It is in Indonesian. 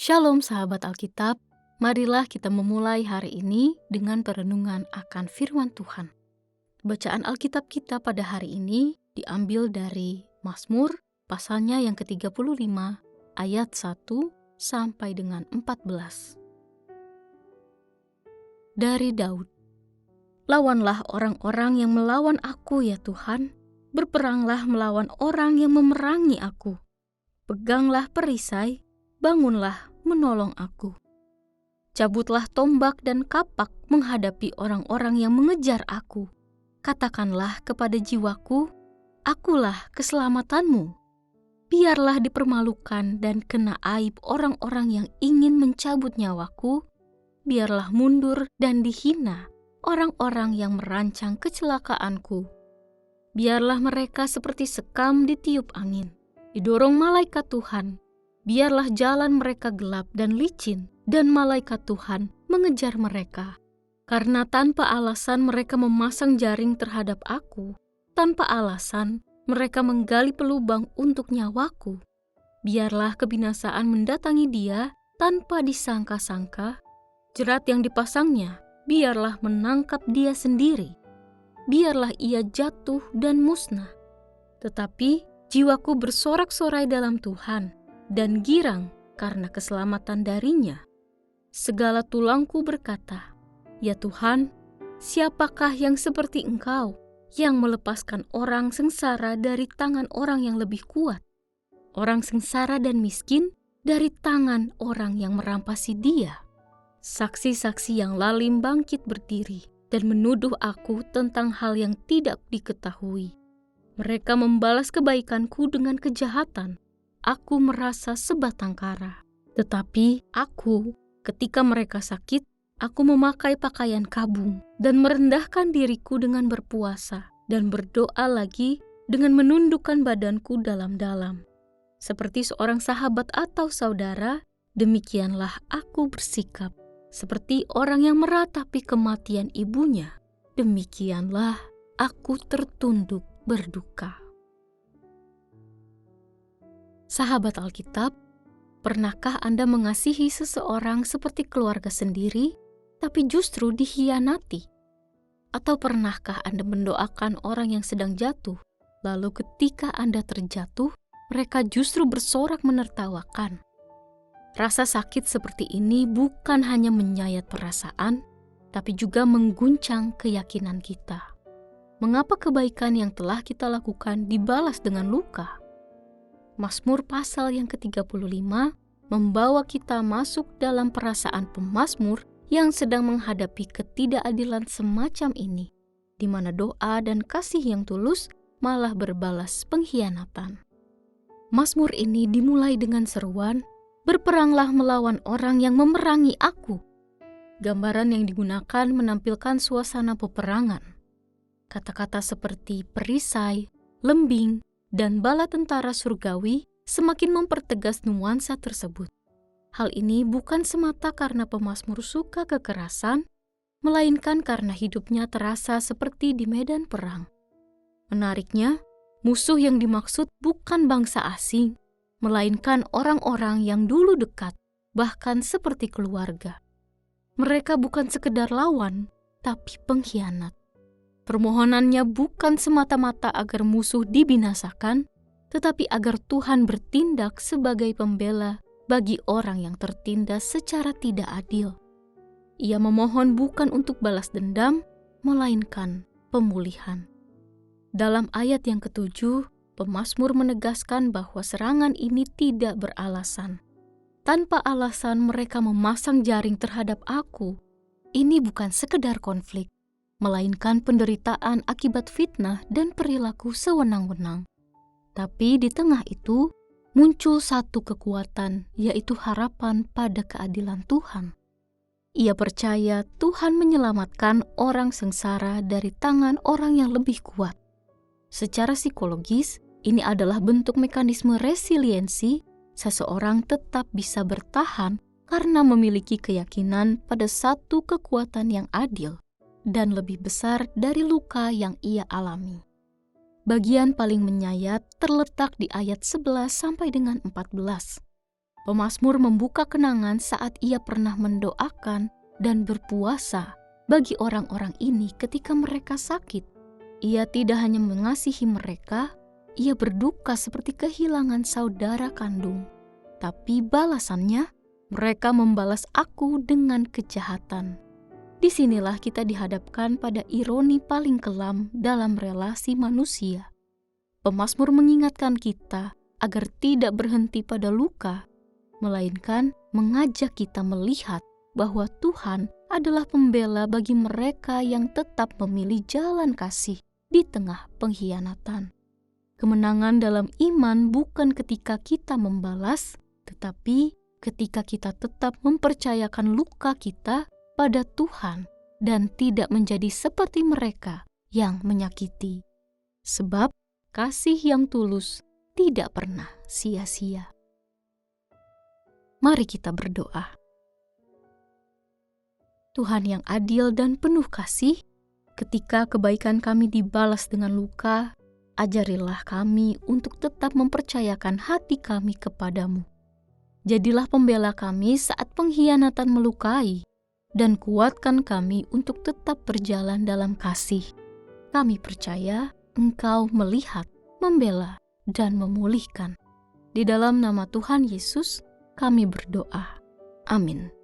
Shalom sahabat Alkitab, marilah kita memulai hari ini dengan perenungan akan firman Tuhan. Bacaan Alkitab kita pada hari ini diambil dari Mazmur pasalnya yang ke-35 ayat 1 sampai dengan 14. Dari Daud. Lawanlah orang-orang yang melawan aku ya Tuhan, berperanglah melawan orang yang memerangi aku. Peganglah perisai, bangunlah menolong aku. Cabutlah tombak dan kapak menghadapi orang-orang yang mengejar aku. Katakanlah kepada jiwaku, akulah keselamatanmu. Biarlah dipermalukan dan kena aib orang-orang yang ingin mencabut nyawaku. Biarlah mundur dan dihina orang-orang yang merancang kecelakaanku. Biarlah mereka seperti sekam ditiup angin, didorong malaikat Tuhan. Biarlah jalan mereka gelap dan licin, dan malaikat Tuhan mengejar mereka. Karena tanpa alasan mereka memasang jaring terhadap aku, tanpa alasan mereka menggali pelubang untuk nyawaku. Biarlah kebinasaan mendatangi dia tanpa disangka-sangka. Jerat yang dipasangnya, biarlah menangkap dia sendiri. Biarlah ia jatuh dan musnah. Tetapi jiwaku bersorak-sorai dalam Tuhan, dan girang karena keselamatan darinya. Segala tulangku berkata, "Ya Tuhan, siapakah yang seperti Engkau, yang melepaskan orang sengsara dari tangan orang yang lebih kuat, orang sengsara dan miskin dari tangan orang yang merampasi dia?" Saksi-saksi yang lalim bangkit berdiri dan menuduh aku tentang hal yang tidak diketahui. Mereka membalas kebaikanku dengan kejahatan. Aku merasa sebatang kara. Tetapi aku, ketika mereka sakit, aku memakai pakaian kabung dan merendahkan diriku dengan berpuasa dan berdoa lagi dengan menundukkan badanku dalam-dalam. Seperti seorang sahabat atau saudara, demikianlah aku bersikap. Seperti orang yang meratapi kematian ibunya, demikianlah aku tertunduk berduka. Sahabat Alkitab, pernahkah Anda mengasihi seseorang seperti keluarga sendiri, tapi justru dikhianati? Atau pernahkah Anda mendoakan orang yang sedang jatuh, lalu ketika Anda terjatuh, mereka justru bersorak menertawakan? Rasa sakit seperti ini bukan hanya menyayat perasaan, tapi juga mengguncang keyakinan kita. Mengapa kebaikan yang telah kita lakukan dibalas dengan luka? Mazmur pasal yang ke-35 membawa kita masuk dalam perasaan pemazmur yang sedang menghadapi ketidakadilan semacam ini, di mana doa dan kasih yang tulus malah berbalas pengkhianatan. Mazmur ini dimulai dengan seruan, "Berperanglah melawan orang yang memerangi aku." Gambaran yang digunakan menampilkan suasana peperangan. Kata-kata seperti perisai, lembing, dan bala tentara surgawi semakin mempertegas nuansa tersebut. Hal ini bukan semata karena pemazmur suka kekerasan, melainkan karena hidupnya terasa seperti di medan perang. Menariknya, musuh yang dimaksud bukan bangsa asing, melainkan orang-orang yang dulu dekat, bahkan seperti keluarga. Mereka bukan sekedar lawan, tapi pengkhianat. Permohonannya bukan semata-mata agar musuh dibinasakan, tetapi agar Tuhan bertindak sebagai pembela bagi orang yang tertindas secara tidak adil. Ia memohon bukan untuk balas dendam, melainkan pemulihan. Dalam ayat yang ke-7, pemazmur menegaskan bahwa serangan ini tidak beralasan. Tanpa alasan mereka memasang jaring terhadap aku. Ini bukan sekedar konflik, melainkan penderitaan akibat fitnah dan perilaku sewenang-wenang. Tapi di tengah itu, muncul satu kekuatan, yaitu harapan pada keadilan Tuhan. Ia percaya Tuhan menyelamatkan orang sengsara dari tangan orang yang lebih kuat. Secara psikologis, ini adalah bentuk mekanisme resiliensi, seseorang tetap bisa bertahan karena memiliki keyakinan pada satu kekuatan yang adil dan lebih besar dari luka yang ia alami. Bagian paling menyayat terletak di ayat 11 sampai dengan 14. Pemazmur membuka kenangan saat ia pernah mendoakan dan berpuasa bagi orang-orang ini ketika mereka sakit. Ia tidak hanya mengasihi mereka, ia berduka seperti kehilangan saudara kandung. Tapi balasannya, mereka membalas aku dengan kejahatan. Disinilah kita dihadapkan pada ironi paling kelam dalam relasi manusia. Pemazmur mengingatkan kita agar tidak berhenti pada luka, melainkan mengajak kita melihat bahwa Tuhan adalah pembela bagi mereka yang tetap memilih jalan kasih di tengah pengkhianatan. Kemenangan dalam iman bukan ketika kita membalas, tetapi ketika kita tetap mempercayakan luka kita pada Tuhan dan tidak menjadi seperti mereka yang menyakiti. Sebab kasih yang tulus tidak pernah sia-sia. Mari kita berdoa. Tuhan yang adil dan penuh kasih, ketika kebaikan kami dibalas dengan luka, ajarilah kami untuk tetap mempercayakan hati kami kepadamu. Jadilah pembela kami saat pengkhianatan melukai, dan kuatkan kami untuk tetap berjalan dalam kasih. Kami percaya Engkau melihat, membela, dan memulihkan. Di dalam nama Tuhan Yesus, kami berdoa. Amin.